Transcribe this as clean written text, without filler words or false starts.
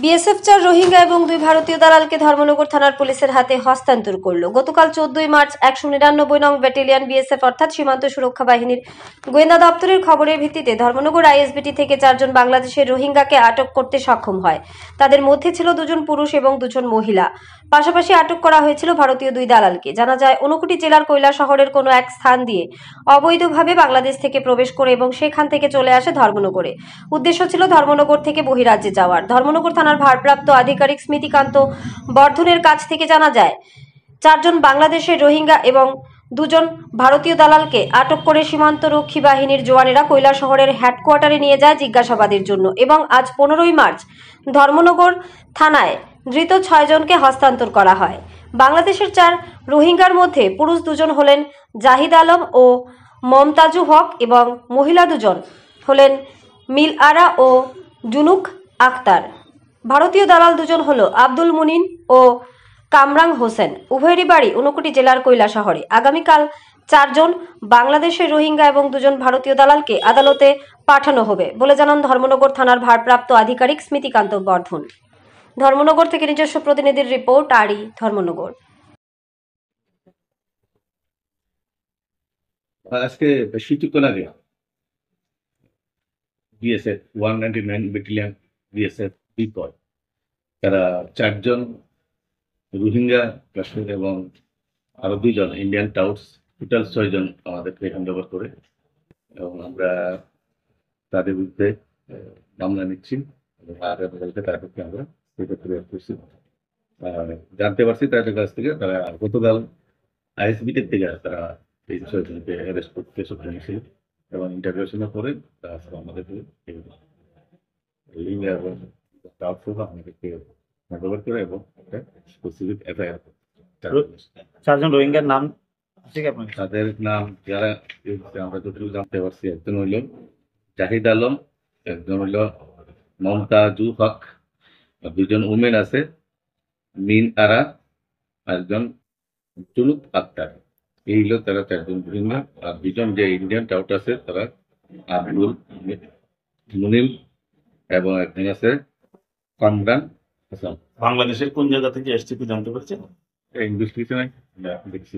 BSF ৪ Rohingya এবং ২ ভারতীয় দালালকে ধর্মনগর থানার পুলিশের হাতে হস্তান্তর করল। গতকাল ১৪ মার্চ ১৯৯ নং ব্যাটালিয়ন বিএসএফ অর্থাৎ সীমান্ত সুরক্ষা বাহিনীর গোয়েন্দা দপ্তরের খবরের ভিত্তিতে ধর্মনগর আইএসবিটি থেকে ৪ জন বাংলাদেশের রোহিঙ্গাকে আটক করতে সক্ষম হয়। তাদের মধ্যে ছিল ২ জন পুরুষ এবং ২ জন মহিলা। পাশাপাশি আটক করা হয়েছিল ভারতীয় ২ দালালকে। জানা যায়, ঊনকোটি জেলার কৈলা শহরের কোনো এক স্থান দিয়ে অবৈধভাবে বাংলাদেশ থেকে প্রবেশ করে এবং সেখান থেকে চলে আসে ধর্মনগরে। উদ্দেশ্য ছিল ধর্মনগর থেকে বহিরাজ্যে যাওয়ার। ধর্মনগর থানার ভারপ্রাপ্ত আধিকারিক স্মৃতিকান্ত বর্ধনের কাছ থেকে জানা যায়, ৪ জন বাংলাদেশের রোহিঙ্গা এবং ২ জন ভারতীয় দালালকে আটক করে সীমান্তরক্ষী বাহিনীর জওয়ানেরা কৈলা শহরের হেডকোয়ার্টারে নিয়ে যায় জিজ্ঞাসাবাদের জন্য এবং আজ ১৫ মার্চ ধর্মনগর থানায় ধৃত ৬ জনকে হস্তান্তর করা হয়। বাংলাদেশের ৪ রোহিঙ্গার মধ্যে পুরুষ ২ জন হলেন জাহিদ আলম ও মমতাজু হক এবং মহিলা ২ জন হলেন মিল আরা ও জুনুক আক্তার। ভারতীয় দালাল ২ জন হল আব্দুল মুনিন ও কামরাং হোসেন। উভয়েরই বাড়ি ঊনকোটি জেলার কৈলা শহরে। আগামীকাল ৪ জন বাংলাদেশের রোহিঙ্গা এবং ২ জন ভারতীয় দালালকে আদালতে পাঠানো হবে বলে জানান ধর্মনগর থানার ভারপ্রাপ্ত আধিকারিক স্মৃতিকান্ত বর্ধন। ধর্মনগর থেকে নিজস্ব প্রতিনিধির রিপোর্ট, আরই ধর্মনগর। আজকে কিছুক্ষণ আগে বিএসএফ 199 ব্যাটালিয়ন বিএসএফ বিকয় তারা ৪ জন রোহিঙ্গা কাশ্মীর এবং আরো ২ জন ইন্ডিয়ান টাউটস, টোটাল ৬ জন আমাদেরকে হ্যান্ড ওভার করে এবং আমরা তাদের বিরুদ্ধে মামলা নিচ্ছি এবং আগামীকালকে তাদেরকে আমরা করছি। জানতে পারছি তাদের কাছ থেকে তারা গতকাল আইএসবিটি থেকে তারা এই ৬ জনকে অ্যারেস্ট করতে সক্ষম হয়েছিল এবং ইন্টারভিউশনের পরে তারা আমাদেরকে রোহিঙ্গা এবং টাউটস আমাদেরকে হ্যান্ড ওভার করে এবং একটা স্পেসিফিক এফআইআর। ৪ জন রোহিঙ্গার নাম আছে কি আপনার? তাদের নাম যারা আমরা যতটুকু জানতে পারছি, একজন হইল জাহিদ আলম, একজন হইল মমতাজু হক, ২ জন উমেন আছে মিন আরা, একজন জুনুক আক্তার। এই হলো তারা ৪ জন রোহিঙ্গা। আর ২ জন যে ইন্ডিয়ান টাউট আছে তারা আব্দুল মুনিম এবং একজন আছে কামরান হাসান। বাংলাদেশের কোন জায়গা থেকে এসছে কি জানতে পারছেন? ইনভেস্টিগেশন দেখছি